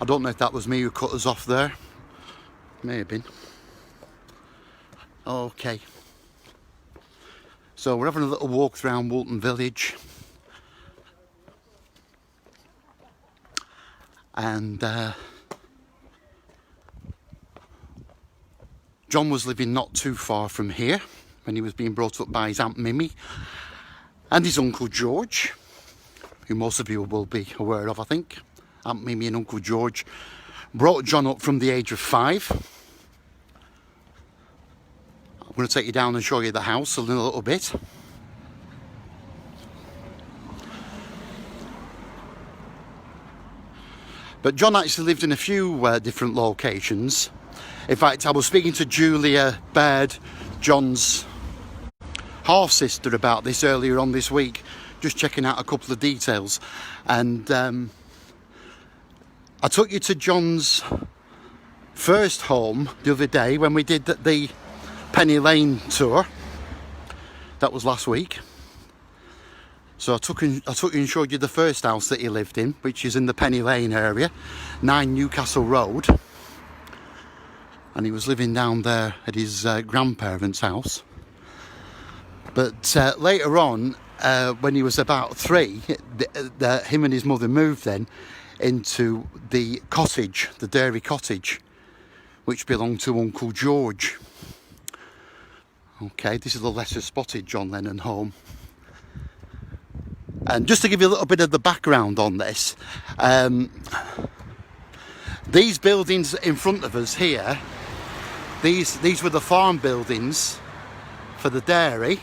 I don't know if that was me who cut us off there. May have been. Okay. So we're having a little walk around Woolton Village. And John was living not too far from here when he was being brought up by his Aunt Mimi and his Uncle George, who most of you will be aware of, I think. Aunt Mimi and Uncle George brought John up from the age of 5. I'm going to take you down and show you the house in a little bit. But John actually lived in a few different locations. In fact, I was speaking to Julia Baird, John's half-sister, about this earlier on this week, just checking out a couple of details. And I took you to John's first home the other day when we did the Penny Lane tour. That was last week. So I took you and showed you the first house that he lived in, which is in the Penny Lane area, 9 Newcastle Road. And he was living down there at his grandparents' house. But later on, when he was about 3, him and his mother moved then into the cottage, the Dairy Cottage, which belonged to Uncle George. Okay, this is the lesser spotted John Lennon home. And just to give you a little bit of the background on this, these buildings in front of us here, these were the farm buildings for the dairy.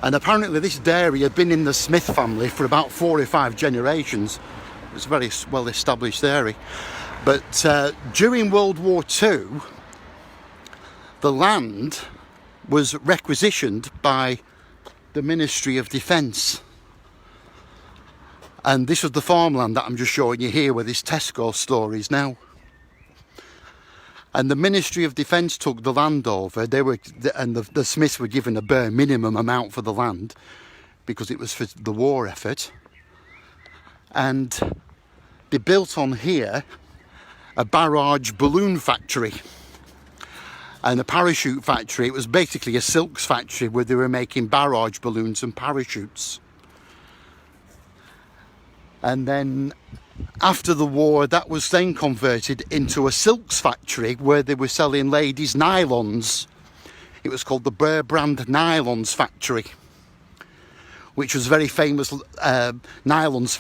And apparently this dairy had been in the Smith family for about 4 or 5 generations. It was a very well established dairy. But during World War II, the land was requisitioned by the Ministry of Defence. And this was the farmland that I'm just showing you here, where this Tesco store is now. And the Ministry of Defence took the land over. The Smiths were given a bare minimum amount for the land because it was for the war effort. And they built on here a barrage balloon factory and a parachute factory. It was basically a silks factory where they were making barrage balloons and parachutes. And then after the war, that was then converted into a silks factory where they were selling ladies' nylons. It was called the Burr Brand Nylons Factory, which was a very famous nylons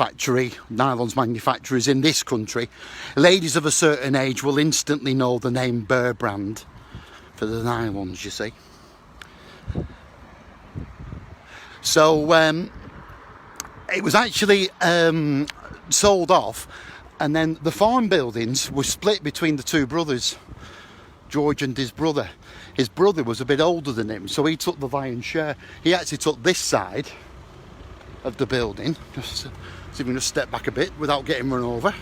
manufacturers in this country. Ladies of a certain age will instantly know the name Burr Brand for the nylons, you see. So it was actually sold off, and then the farm buildings were split between the 2 brothers, George and his brother. His brother was a bit older than him, so he took the lion's share. He actually took this side of the building. Just see if we can just step back a bit without getting run over.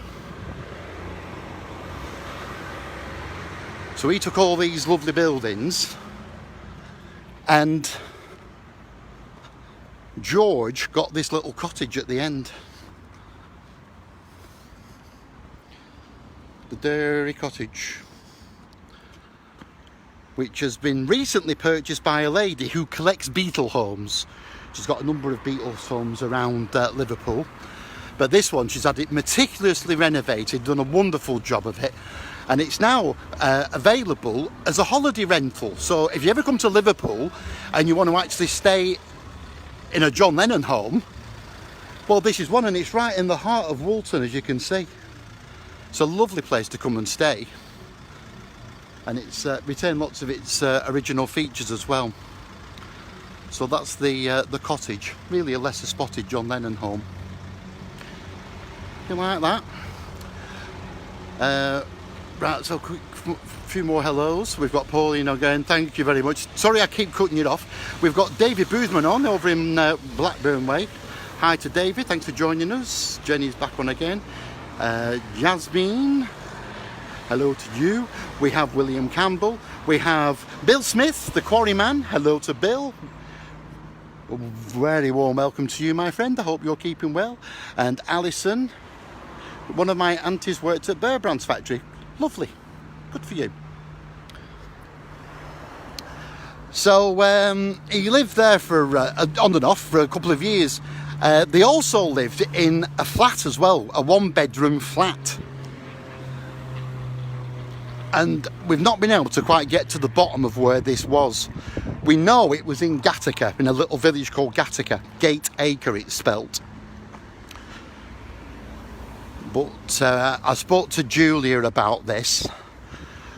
So he took all these lovely buildings, and George got this little cottage at the end. The Dairy Cottage, which has been recently purchased by a lady who collects Beatle homes. She's got a number of Beatles homes around Liverpool. But this one, she's had it meticulously renovated, done a wonderful job of it. And it's now available as a holiday rental. So if you ever come to Liverpool and you want to actually stay in a John Lennon home, well, this is one, and it's right in the heart of Woolton, as you can see. It's a lovely place to come and stay. And it's retained lots of its original features as well. So that's the cottage, really a lesser spotted John Lennon home. You like that? Right, so quick, few more hellos. We've got Pauline again, thank you very much. Sorry I keep cutting you off. We've got David Boothman on over in Blackburn Way. Hi to David, thanks for joining us. Jenny's back on again. Jasmine, hello to you. We have William Campbell. We have Bill Smith, the quarryman. Hello to Bill. Very warm welcome to you, my friend. I hope you're keeping well. And Alison, one of my aunties worked at Burbrand's factory. Lovely. Good for you. So he lived there for on and off for a couple of years. They also lived in a flat as well, a one-bedroom flat. And we've not been able to quite get to the bottom of where this was. We know it was in Gattaca, in a little village called Gattaca. Gate Acre, it's spelt. But I spoke to Julia about this,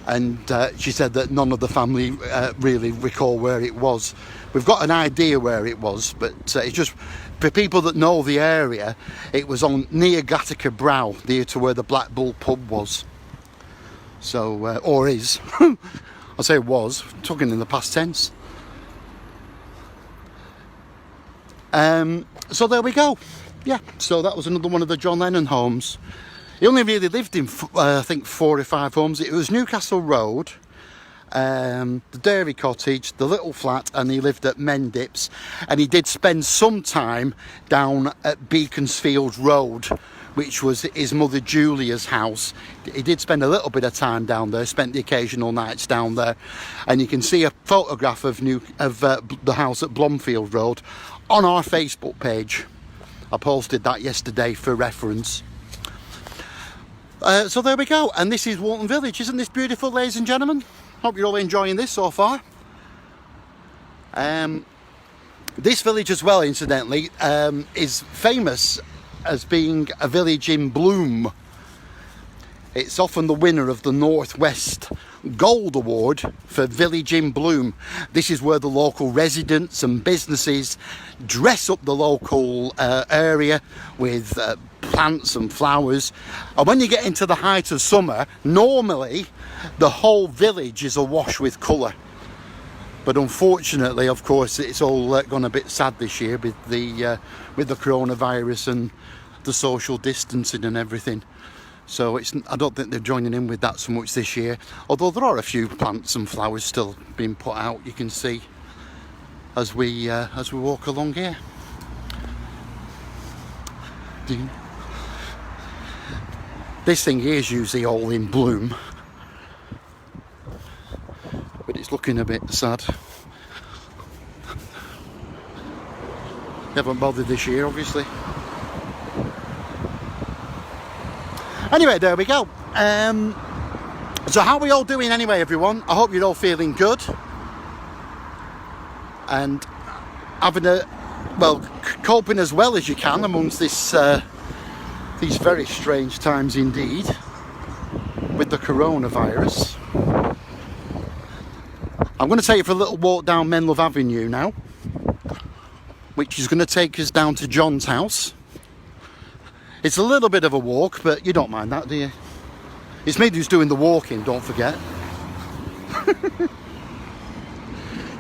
and she said that none of the family really recall where it was. We've got an idea where it was, but it's just for people that know the area. It was on near Gattaca Brow, near to where the Black Bull pub was. So, or is. I say was, talking in the past tense. So there we go. Yeah, so that was another one of the John Lennon homes. He only really lived in, I think, 4 or 5 homes. It was Newcastle Road, the Dairy Cottage, the little flat, and he lived at Mendips. And he did spend some time down at Beaconsfield Road, which was his mother Julia's house. He did spend a little bit of time down there, spent the occasional nights down there. And you can see a photograph of the house at Blomfield Road on our Facebook page. I posted that yesterday for reference. So there we go, and this is Walton Village. Isn't this beautiful, ladies and gentlemen? Hope you're all enjoying this so far. This village as well, incidentally, is famous as being a village in bloom. It's often the winner of the Northwest Gold Award for Village in Bloom. This is where the local residents and businesses dress up the local area with plants and flowers. And when you get into the height of summer, normally the whole village is awash with colour. But unfortunately, of course, it's all gone a bit sad this year with the coronavirus and the social distancing and everything. So I don't think they're joining in with that so much this year. Although there are a few plants and flowers still being put out, you can see as we walk along here. This thing here is usually all in bloom, but it's looking a bit sad. They haven't bothered this year, obviously. Anyway, there we go. So how are we all doing anyway, everyone? I hope you're all feeling good and having coping as well as you can amongst these very strange times indeed with the coronavirus. I'm going to take you for a little walk down Menlove Avenue now, which is going to take us down to John's house. It's a little bit of a walk, but you don't mind that, do you? It's me who's doing the walking, don't forget.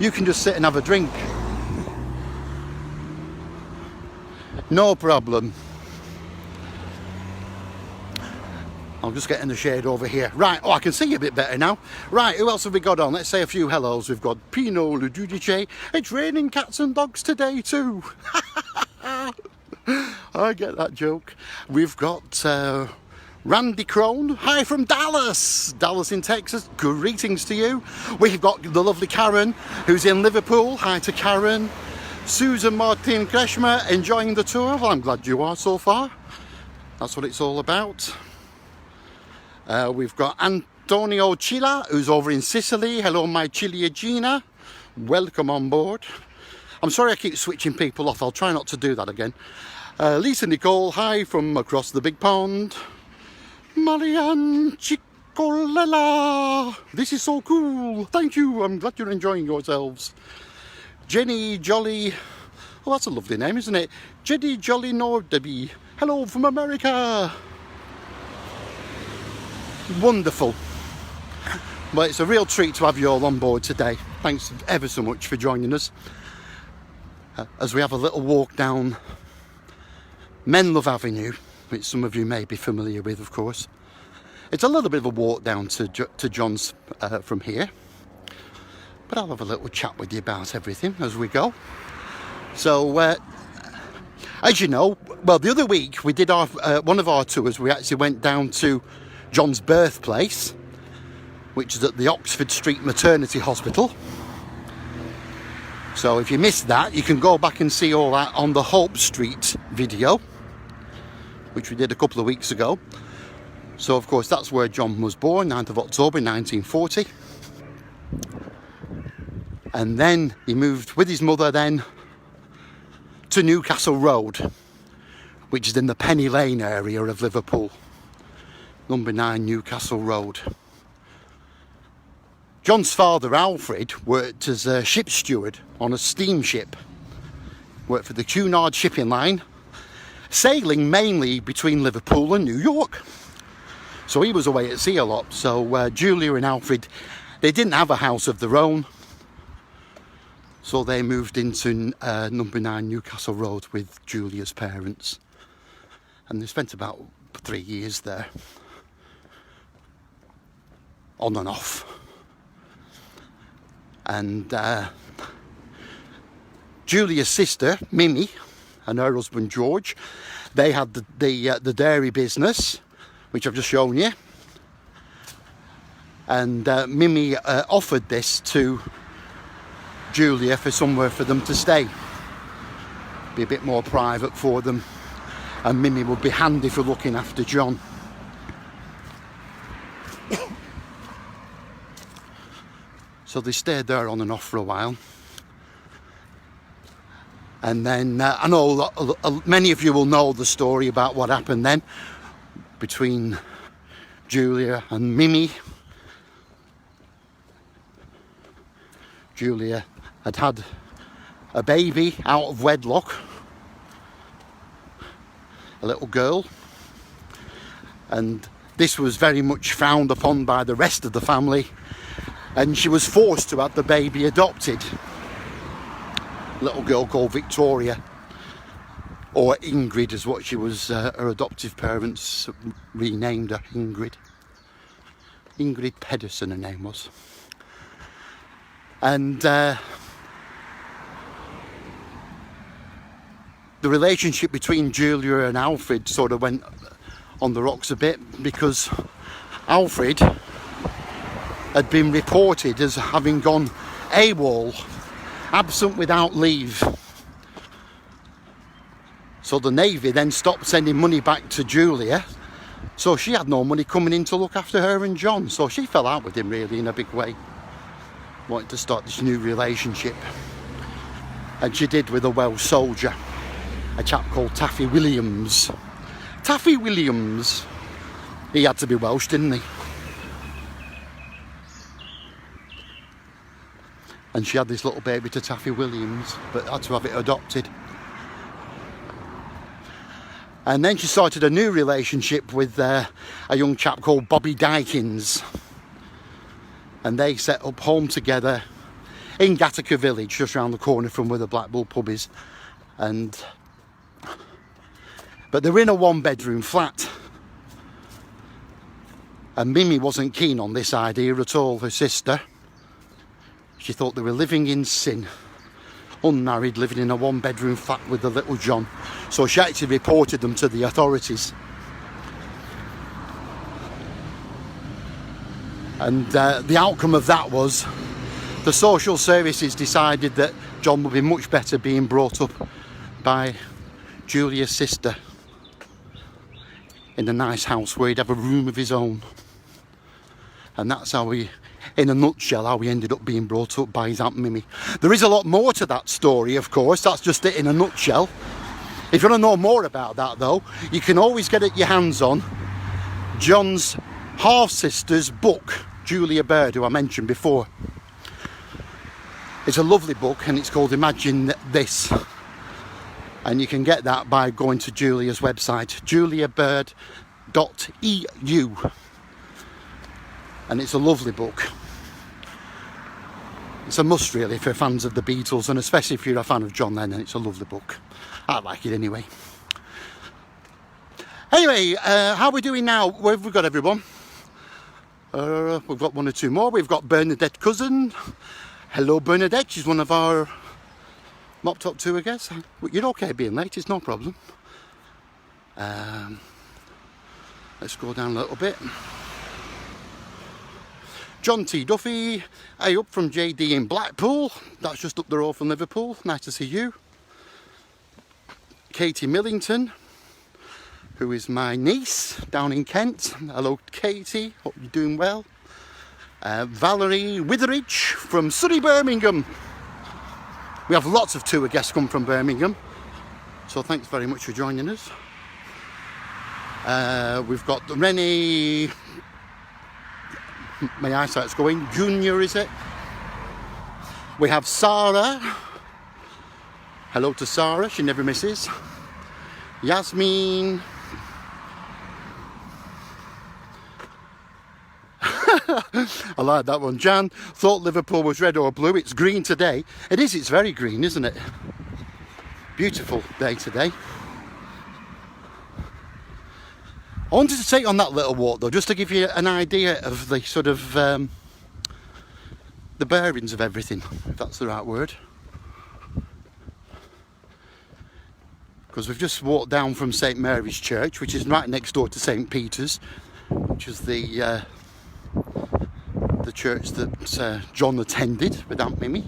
You can just sit and have a drink. No problem. I'll just get in the shade over here. Right, I can see you a bit better now. Right, who else have we got on? Let's say a few hellos. We've got Pino Le Giudice. It's raining cats and dogs today too. I get that joke. We've got Randy Crone. Hi from Dallas in Texas. Greetings to you. We've got the lovely Karen, who's in Liverpool. Hi to Karen. Susan Martin Kreshmer, enjoying the tour. Well, I'm glad you are so far. That's what it's all about. We've got Antonio Chila, who's over in Sicily. Hello, my Ciliegina. Welcome on board. I'm sorry I keep switching people off. I'll try not to do that again. Lisa Nicole, hi from across the big pond. Marianne Cicolella. This is so cool. Thank you. I'm glad you're enjoying yourselves. Jenny Jolly. Oh, that's a lovely name, isn't it? Jenny Jolly Nordaby. Hello from America. Wonderful. Well, it's a real treat to have you all on board today. Thanks ever so much for joining us as we have a little walk down Menlove Avenue, which some of you may be familiar with, of course. It's a little bit of a walk down to John's from here, but I'll have a little chat with you about everything as we go. So, as you know, well, the other week we did our one of our tours. We actually went down to John's birthplace, which is at the Oxford Street Maternity Hospital. So if you missed that, you can go back and see all that on the Hope Street video, which we did a couple of weeks ago. So of course that's where John was born, 9th of October 1940. And then he moved with his mother then to Newcastle Road, which is in the Penny Lane area of Liverpool. Number 9 Newcastle Road. John's father, Alfred, worked as a ship steward on a steamship. Worked for the Cunard shipping line, sailing mainly between Liverpool and New York. So he was away at sea a lot. So Julia and Alfred, they didn't have a house of their own. So they moved into number 9 Newcastle Road with Julia's parents. And they spent about 3 years there. On and off. And Julia's sister, Mimi, and her husband, George, they had the dairy business, which I've just shown you. And Mimi offered this to Julia for somewhere for them to stay. Be a bit more private for them. And Mimi would be handy for looking after John. So they stayed there on and off for a while. And then I know many of you will know the story about what happened then between Julia and Mimi. Julia had a baby out of wedlock, a little girl, and this was very much frowned upon by the rest of the family. And she was forced to have the baby adopted. A little girl called Victoria, or Ingrid is what she was, her adoptive parents renamed her Ingrid. Ingrid Pedersen her name was. And the relationship between Julia and Alfred sort of went on the rocks a bit, because Alfred had been reported as having gone AWOL, absent without leave. So the Navy then stopped sending money back to Julia, so she had no money coming in to look after her and John. So she fell out with him really in a big way, wanted to start this new relationship. And she did with a Welsh soldier, a chap called Taffy Williams. Taffy Williams, he had to be Welsh, didn't he? And she had this little baby to Taffy Williams, but had to have it adopted. And then she started a new relationship with a young chap called Bobby Dykins. And they set up home together in Gattaca Village, just round the corner from where the Black Bull pub is. But they were in a 1-bedroom flat. And Mimi wasn't keen on this idea at all, her sister. She thought they were living in sin, unmarried, living in a 1-bedroom flat with the little John. So she actually reported them to the authorities. And the outcome of that was the social services decided that John would be much better being brought up by Julia's sister in a nice house where he'd have a room of his own. And that's how we, in a nutshell, how we ended up being brought up by his Aunt Mimi. There is a lot more to that story, of course. That's just it in a nutshell. If you want to know more about that, though, you can always get your hands on John's half-sister's book, Julia Bird, who I mentioned before. It's a lovely book, and it's called Imagine This. And you can get that by going to Julia's website, juliabird.eu. And it's a lovely book. It's a must really for fans of the Beatles, and especially if you're a fan of John Lennon. It's a lovely book. I like it anyway. Anyway, how are we doing now? Where have we got everyone? We've got one or two more. We've got Bernadette Cousin. Hello Bernadette, she's one of our Mopped up too, I guess. You're okay being late, it's no problem. Let's go down a little bit. John T. Duffy, hey up from JD in Blackpool. That's just up the road from Liverpool. Nice to see you. Katie Millington, who is my niece down in Kent. Hello Katie, hope you're doing well. Valerie Witheridge from Surrey, Birmingham. We have lots of tour guests come from Birmingham, so thanks very much for joining us. We've got Rennie, my eyesight's going, Junior is it? We have Sarah, hello to Sarah, she never misses. Yasmin. I like that one. Jan, thought Liverpool was red or blue, it's green today. It is, it's very green, isn't it? Beautiful day today. I wanted to take on that little walk though, just to give you an idea of the sort of the bearings of everything, if that's the right word. Because we've just walked down from St Mary's Church, which is right next door to St Peter's, which is the church that John attended with Aunt Mimi.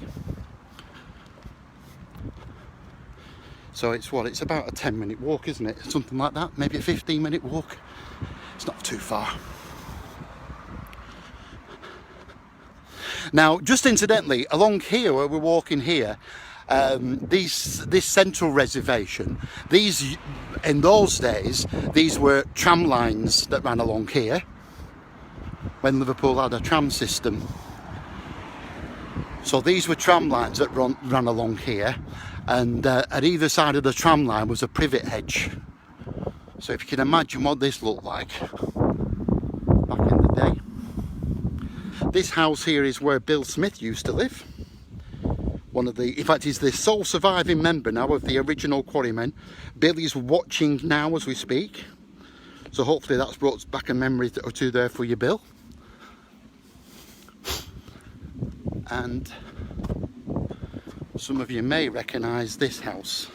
So it's about a 10-minute walk, isn't it? Something like that, maybe a 15-minute walk. It's not too far. Now, just incidentally, along here where we're walking here, this central reservation, in those days, these were tram lines that ran along here when Liverpool had a tram system. So these were tram lines that ran along here, and at either side of the tram line was a privet hedge. So if you can imagine what this looked like back in the day. This house here is where Bill Smith used to live. In fact, he's the sole surviving member now of the original Quarrymen. Bill is watching now as we speak. So hopefully that's brought back a memory or two there for you, Bill. And some of you may recognise this house.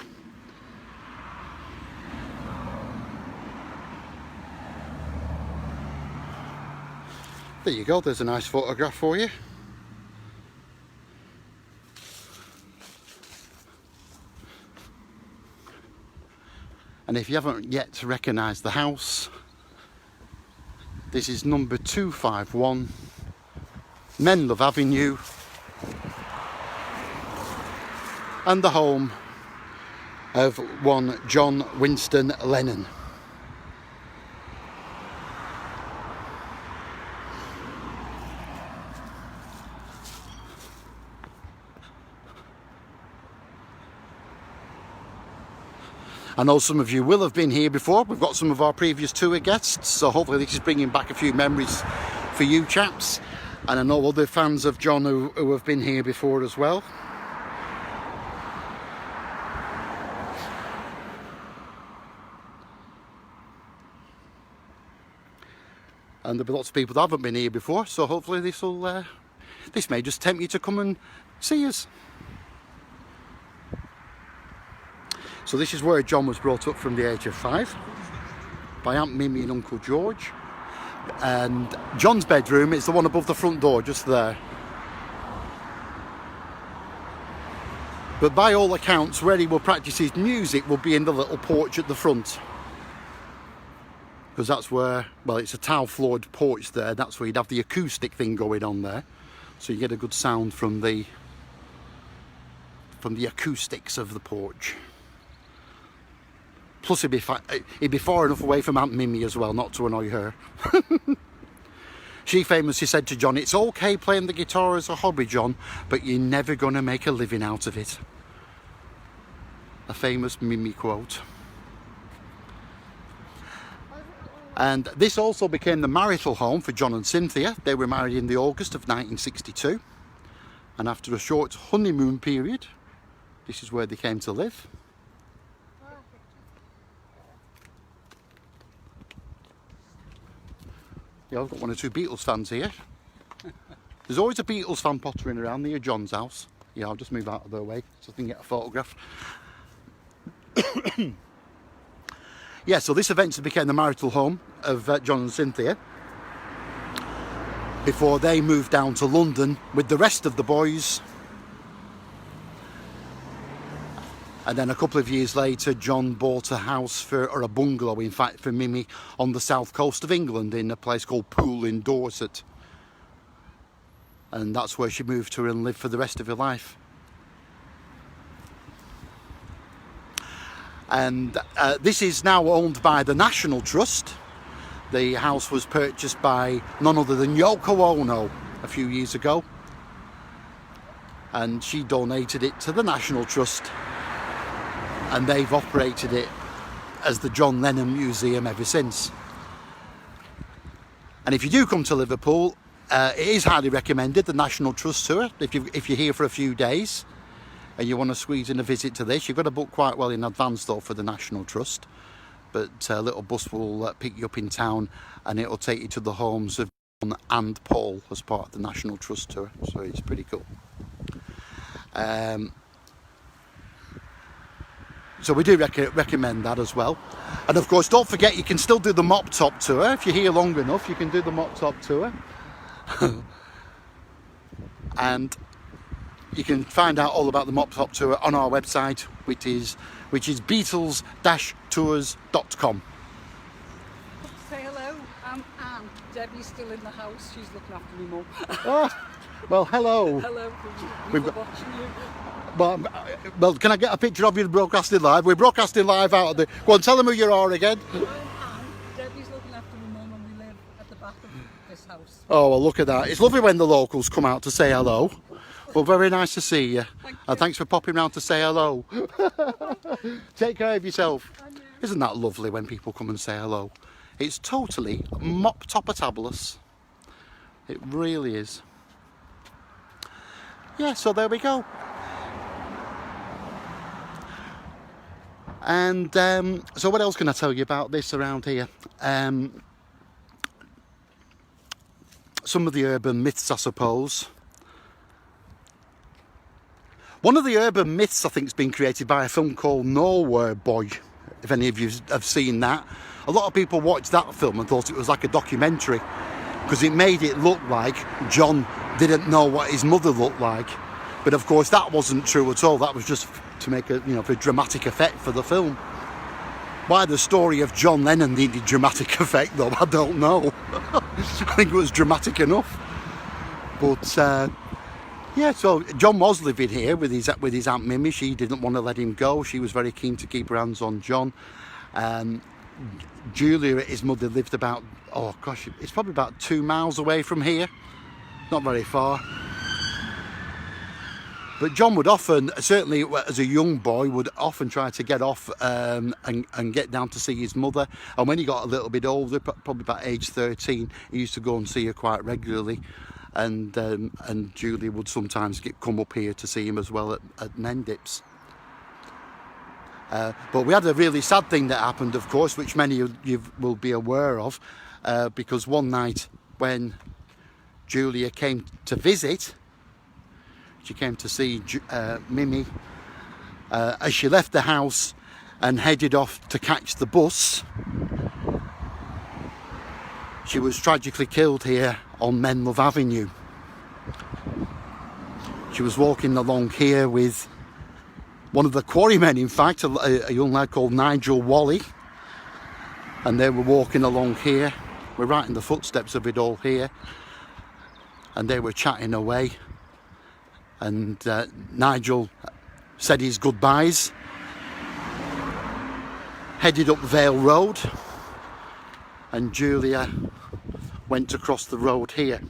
There you go, there's a nice photograph for you. And if you haven't yet recognised the house, this is number 251 Menlove Avenue, and the home of one John Winston Lennon. I know some of you will have been here before. We've got some of our previous tour guests, so hopefully this is bringing back a few memories for you chaps. And I know other fans of John who have been here before as well. And there'll be lots of people that haven't been here before, so hopefully this may just tempt you to come and see us. So this is where John was brought up from the age of 5 by Aunt Mimi and Uncle George. And John's bedroom is the one above the front door, just there. But by all accounts, where he will practice his music will be in the little porch at the front. Because that's where, well, it's a tile-floored porch there. That's where you'd have the acoustic thing going on there. So you get a good sound from the acoustics of the porch. Plus he'd be far enough away from Aunt Mimi as well, not to annoy her. She famously said to John, "It's okay playing the guitar as a hobby, John, but you're never going to make a living out of it." A famous Mimi quote. And this also became the marital home for John and Cynthia. They were married in the August of 1962. And after a short honeymoon period, this is where they came to live. Yeah, I've got 1 or 2 Beatles fans here. There's always a Beatles fan pottering around near John's house. Yeah, I'll just move out of the way so I can get a photograph. Yeah, so this eventually became the marital home of John and Cynthia before they moved down to London with the rest of the boys. And then a couple of years later, John bought a house or a bungalow, in fact, for Mimi on the south coast of England in a place called Poole in Dorset. And that's where she moved to and lived for the rest of her life. And this is now owned by the National Trust. The house was purchased by none other than Yoko Ono a few years ago. And she donated it to the National Trust. And they've operated it as the John Lennon Museum ever since. And if you do come to Liverpool, it is highly recommended, the National Trust tour. If you're here for a few days and you want to squeeze in a visit to this, you've got to book quite well in advance though for the National Trust. But a little bus will pick you up in town and it'll take you to the homes of John and Paul as part of the National Trust tour. So it's pretty cool. So we do recommend that as well. And of course, don't forget, you can still do the mop top tour. If you're here long enough, you can do the mop top tour. And you can find out all about the mop top tour on our website, which is Beatles-tours.com. Say hello, I'm Anne. Debbie's still in the house. She's looking after me mum. Oh, well, hello. Hello, we're watching you. Well, can I get a picture of you broadcasting live? We're broadcasting live out of the... Go on, tell them who you are again. I'm Anne. Debbie's looking after my mum and we live at the back of this house. Oh, well, look at that. It's lovely when the locals come out to say hello. Well, very nice to see you. And thanks for popping round to say hello. Take care of yourself. Isn't that lovely when people come and say hello? It's totally mop-topper-tabulous. It really is. Yeah, so there we go. And so what else can I tell you about this around here? Some of the urban myths, I suppose. One of the urban myths, I think, has been created by a film called Nowhere Boy, if any of you have seen that. A lot of people watched that film and thought it was like a documentary because it made it look like John didn't know what his mother looked like. But of course that wasn't true at all. That was just to make a, for dramatic effect for the film. Why the story of John Lennon needed dramatic effect though, I don't know. I think it was dramatic enough. But yeah, so John was living here with his Aunt Mimi. She didn't want to let him go. She was very keen to keep her hands on John. Julia, his mother, lived about, oh gosh, it's probably about 2 miles away from here. Not very far. But John would often, certainly as a young boy, would often try to get off and get down to see his mother. And when he got a little bit older, probably about age 13, he used to go and see her quite regularly. And Julie would sometimes come up here to see him as well at Mendips. But we had a really sad thing that happened, of course, which many of you will be aware of, because one night when Julia came to visit, she came to see Mimi, as she left the house and headed off to catch the bus, she was tragically killed here on Menlove Avenue. She was walking along here with one of the quarrymen, in fact, a young lad called Nigel Wally, and they were walking along here. We're right in the footsteps of it all here, and they were chatting away, and Nigel said his goodbyes, headed up Vale Road, and Julia went across the road here.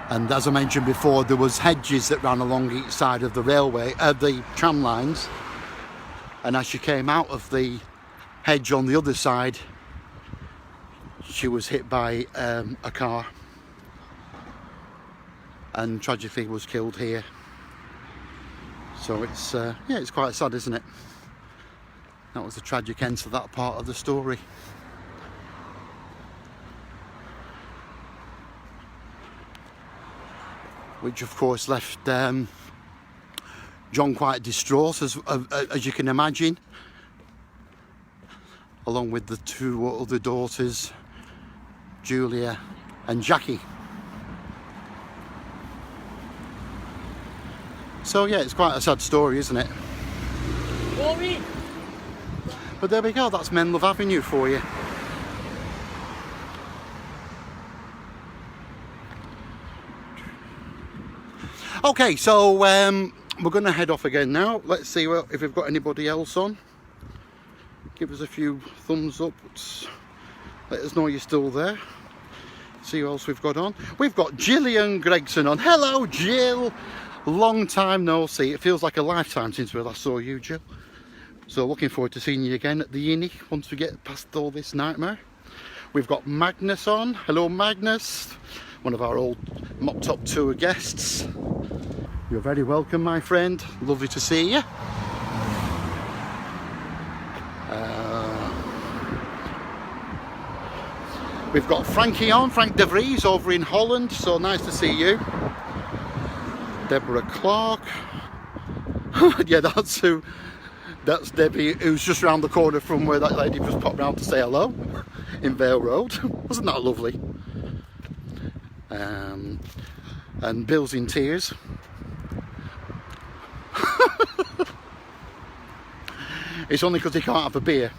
And as I mentioned before, there was hedges that ran along each side of the railway, the tram lines. And as she came out of the hedge on the other side, she was hit by a car and tragically was killed here. So it's yeah, it's quite sad, isn't it? That was the tragic end to that part of the story. which of course left John quite distraught, as you can imagine, along with the two other daughters, Julia and Jackie. So yeah, it's quite a sad story, isn't it? Maureen. But there we go, that's Menlove Avenue for you. Okay, so we're going to head off again now. Let's see if we've got anybody else on. Give us a few thumbs up. Let us know you're still there. See who else we've got on. We've got Gillian Gregson on. Hello, Jill. Long time no see. It feels like a lifetime since we last saw you, Jill. So looking forward to seeing you again at the Innie once we get past all this nightmare. We've got Magnus on. Hello, Magnus. One of our old Mop Top Tour guests. You're very welcome, my friend. Lovely to see you. We've got Frankie on, Frank De Vries over in Holland. So nice to see you. Deborah Clark. Yeah, that's who. That's Debbie, who's just round the corner from where that lady just popped round to say hello in Vale Road. Wasn't that lovely? And Bill's in tears. It's only because he can't have a beer.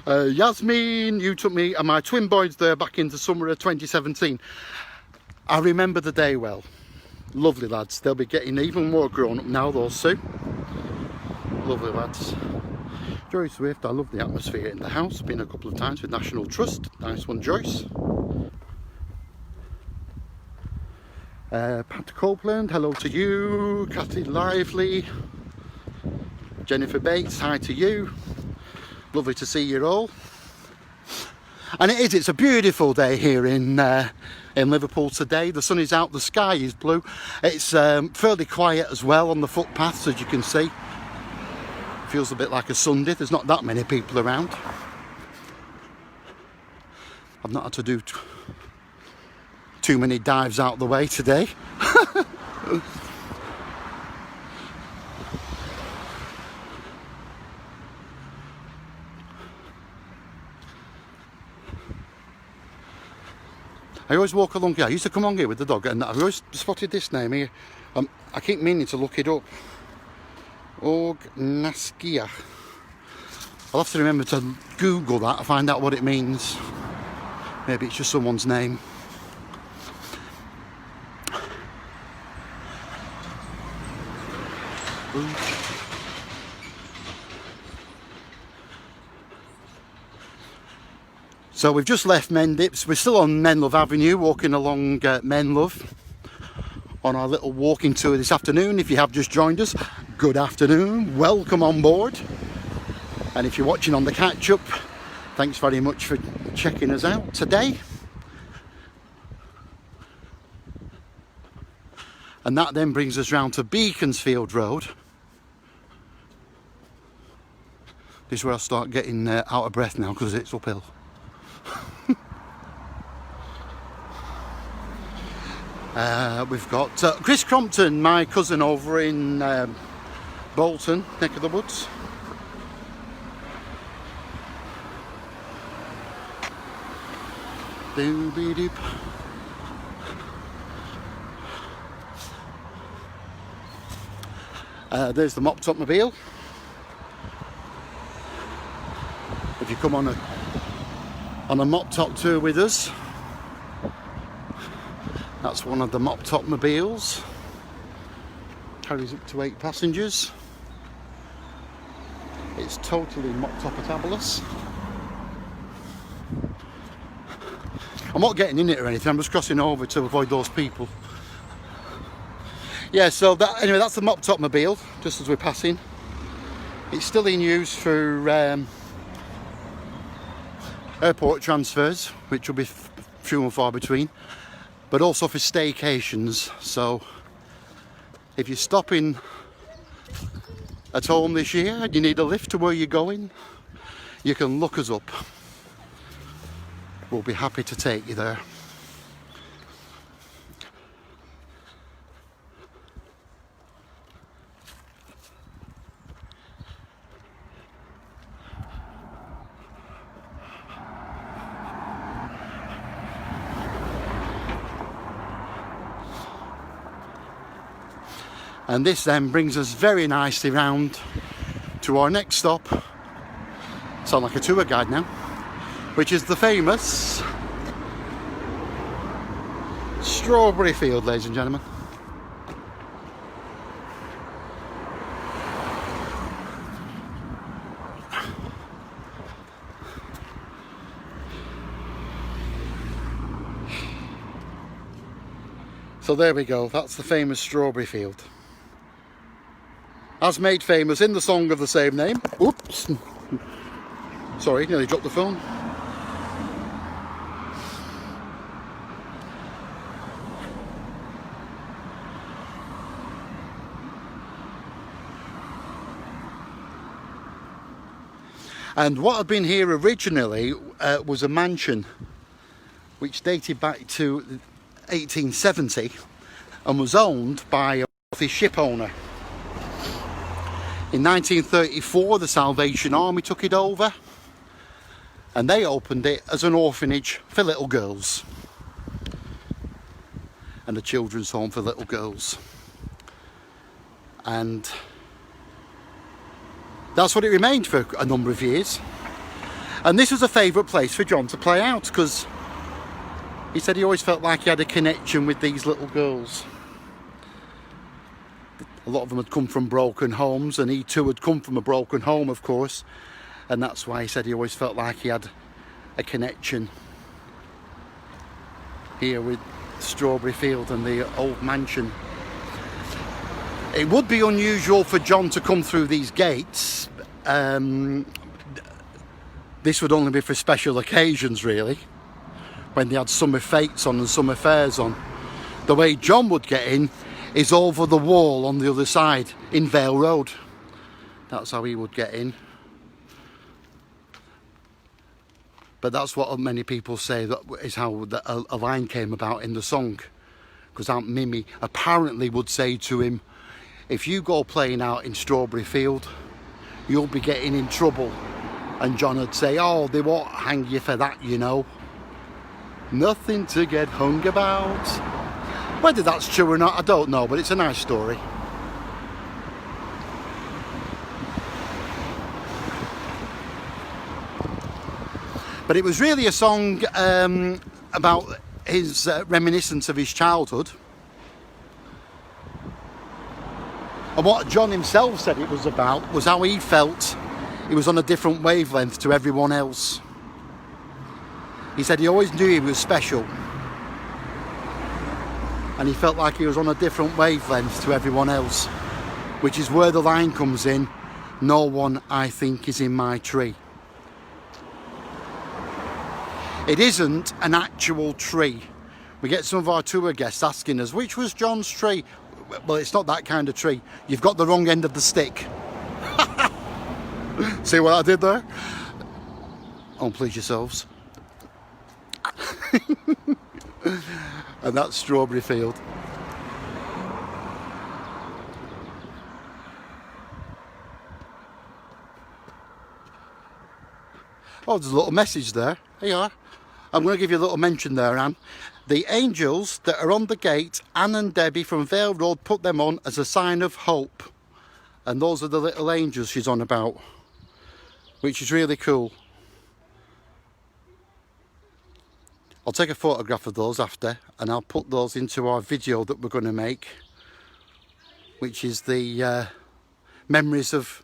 Yasmin, you took me and my twin boys there back in the summer of 2017. I remember the day well. Lovely lads. They'll be getting even more grown up now, those two. Lovely lads. Joyce Swift, I love the atmosphere in the house. Been a couple of times with National Trust. Nice one, Joyce. Pat Copeland, hello to you. Cathy Lively. Jennifer Bates, hi to you. Lovely to see you all. And it's a beautiful day here in Liverpool today. The sun is out, the sky is blue. It's fairly quiet as well on the footpaths, as you can see. Feels a bit like a Sunday. There's not that many people around. I've not had to do too many dives out the way today. I always walk along here. I used to come on here with the dog, and I've always spotted this name here. I keep meaning to look it up. Orgnaskia. I'll have to remember to Google that to find out what it means. Maybe it's just someone's name. So we've just left Mendips. We're still on Menlove Avenue, walking along Menlove on our little walking tour this afternoon. If you have just joined us, good afternoon, welcome on board. And if you're watching on the catch-up, thanks very much for checking us out today. And that then brings us round to Beaconsfield Road. This is where I start getting out of breath now because it's uphill. We've got Chris Crompton, my cousin over in Bolton, neck of the woods. Doobie-doop. There's the Mop Top Mobile. If you come on a Mop Top tour with us, that's one of the Mop Top Mobiles. Carries up to 8 passengers. It's totally Mop Top-abilis. I'm not getting in it or anything, I'm just crossing over to avoid those people. Yeah, so anyway, that's the Mop Top Mobile, just as we're passing. It's still in use for airport transfers, which will be few and far between, but also for staycations. So if you're stopping at home this year and you need a lift to where you're going, you can look us up. We'll be happy to take you there. And this then brings us very nicely round to our next stop. Sound like a tour guide now, which is the famous strawberry field, ladies and gentlemen. So there we go, that's the famous strawberry field. As made famous in the song of the same name. Oops. Sorry, nearly dropped the phone. And what had been here originally was a mansion which dated back to 1870 and was owned by a wealthy ship owner. In 1934 the Salvation Army took it over and they opened it as an orphanage for little girls and a children's home for little girls, and that's what it remained for a number of years. And this was a favourite place for John to play out because he said he always felt like he had a connection with these little girls. A lot of them had come from broken homes, and he too had come from a broken home, of course, and that's why he said he always felt like he had a connection here with Strawberry Field and the old mansion. It would be unusual for John to come through these gates. This would only be for special occasions, really, when they had summer fetes on and summer fairs on. The way John would get in is over the wall on the other side in Vale Road. That's how he would get in. But that's what many people say, that is how a line came about in the song. Because Aunt Mimi apparently would say to him, if you go playing out in Strawberry Field, you'll be getting in trouble. And John would say, oh, they won't hang you for that, you know. Nothing to get hung about. Whether that's true or not, I don't know, but it's a nice story. But it was really a song about his reminiscence of his childhood. And what John himself said it was about was how he felt he was on a different wavelength to everyone else. He said he always knew he was special. And he felt like he was on a different wavelength to everyone else. Which is where the line comes in, no one, I think, is in my tree. It isn't an actual tree. We get some of our tour guests asking us, which was John's tree? Well, it's not that kind of tree. You've got the wrong end of the stick. See what I did there? Oh, please yourselves. And that's Strawberry Field. Oh, there's a little message there. Here you are. I'm going to give you a little mention there, Anne. The angels that are on the gate, Anne and Debbie from Vale Road put them on as a sign of hope. And those are the little angels she's on about, which is really cool. I'll take a photograph of those after, and I'll put those into our video that we're going to make, which is the memories of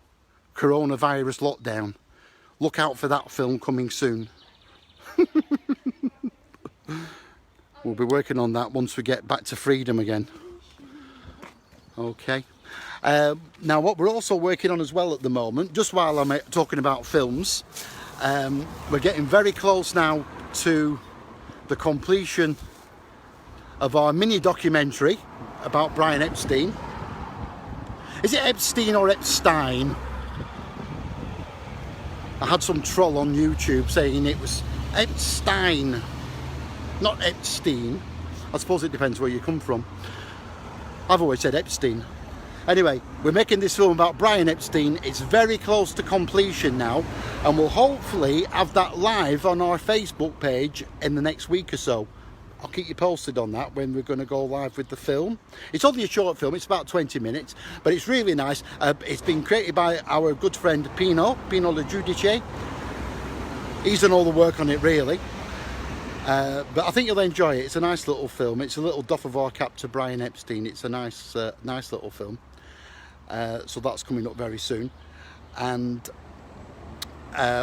coronavirus lockdown. Look out for that film coming soon. We'll be working on that once we get back to freedom again. Okay. Now what we're also working on as well at the moment, just while I'm talking about films, we're getting very close now to the completion of our mini documentary about Brian Epstein. Is it Epstein or Epstein? I had some troll on YouTube saying it was Epstein, not Epstein. I suppose it depends where you come from. I've always said Epstein. Anyway, we're making this film about Brian Epstein. It's very close to completion now, and we'll hopefully have that live on our Facebook page in the next week or so. I'll keep you posted on that when we're going to go live with the film. It's only a short film, it's about 20 minutes, but it's really nice. It's been created by our good friend Pino Le Giudice. He's done all the work on it, really. But I think you'll enjoy it. It's a nice little film. It's a little doff of our cap to Brian Epstein. It's a nice little film. So that's coming up very soon. And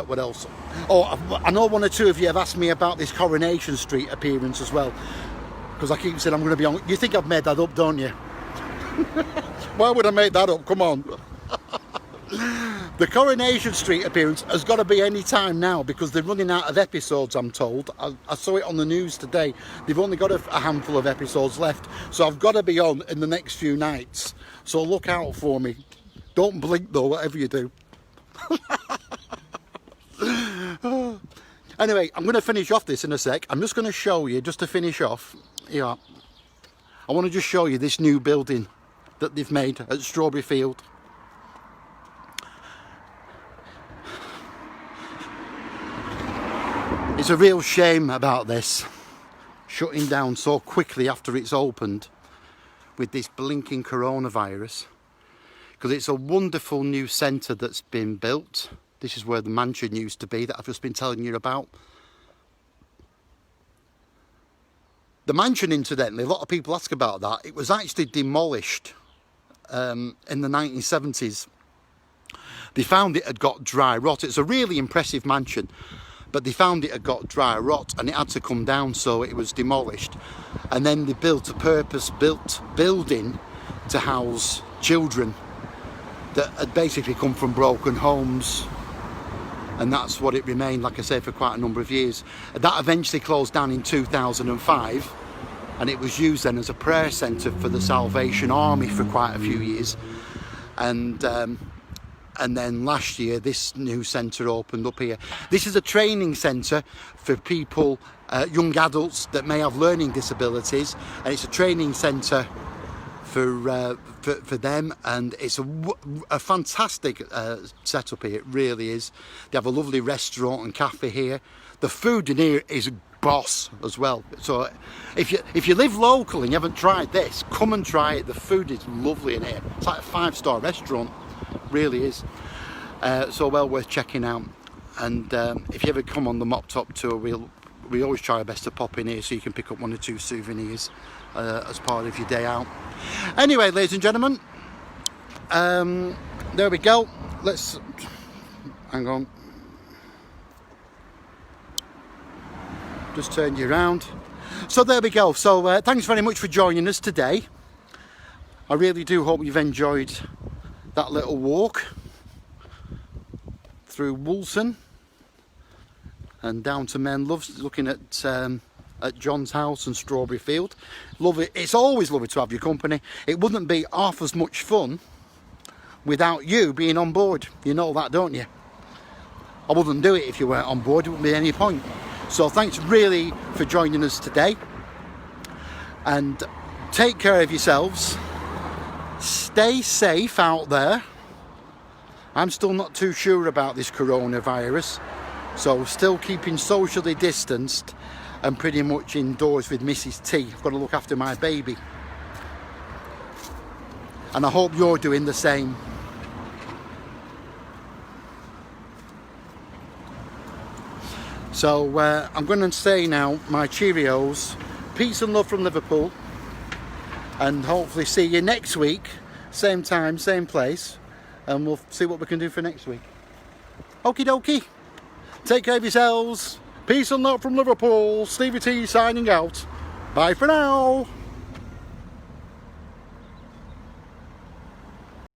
what else? Oh, I know one or two of you have asked me about this Coronation Street appearance as well, because I keep saying I'm going to be on. You think I've made that up, don't you? Why would I make that up? Come on. The Coronation Street appearance has got to be any time now, because they're running out of episodes, I'm told. I saw it on the news today. They've only got a handful of episodes left, so I've got to be on in the next few nights. So look out for me. Don't blink though, whatever you do. Anyway, I'm going to finish off this in a sec. I'm just going to show you, just to finish off, yeah, I want to just show you this new building that they've made at Strawberry Field. It's a real shame about this shutting down so quickly after it's opened with this blinking coronavirus, because it's a wonderful new centre that's been built. This is where the mansion used to be that I've just been telling you about. The mansion, incidentally, a lot of people ask about that. It was actually demolished in the 1970s. They found it had got dry rot. It's a really impressive mansion, but they found it had got dry rot and it had to come down, so it was demolished. And then they built a purpose-built building to house children that had basically come from broken homes. And that's what it remained, like I say, for quite a number of years. That eventually closed down in 2005, and it was used then as a prayer centre for the Salvation Army for quite a few years. And then last year, this new centre opened up here. This is a training centre for people, young adults that may have learning disabilities, and it's a training centre for them, and it's a fantastic setup here. It really is. They have a lovely restaurant and cafe here. The food in here is boss as well. So if you live local and you haven't tried this, come and try it. The food is lovely in here. It's like a 5-star restaurant, really is. So well worth checking out. And if you ever come on the Mop Top tour, we always try our best to pop in here so you can pick up 1 or 2 souvenirs as part of your day out. Anyway, ladies and gentlemen, there we go. Let's hang on, just turn you around. So there we go. So thanks very much for joining us today. I really do hope you've enjoyed that little walk through Woolton and down to Menloves, looking at John's house and Strawberry Field. Lovely. It's always lovely to have your company. It wouldn't be half as much fun without you being on board. You know that, don't you? I wouldn't do it if you weren't on board. It wouldn't be any point. So thanks really for joining us today, and take care of yourselves. Stay safe out there. I'm still not too sure about this coronavirus, so still keeping socially distanced and pretty much indoors with Mrs. T. I've got to look after my baby, and I hope you're doing the same. So I'm going to say now my cheerios, peace and love from Liverpool, and hopefully see you next week, same time, same place, and we'll see what we can do for next week. Okie dokie. Take care of yourselves. Peace and love from Liverpool. Stevie T signing out. Bye for now.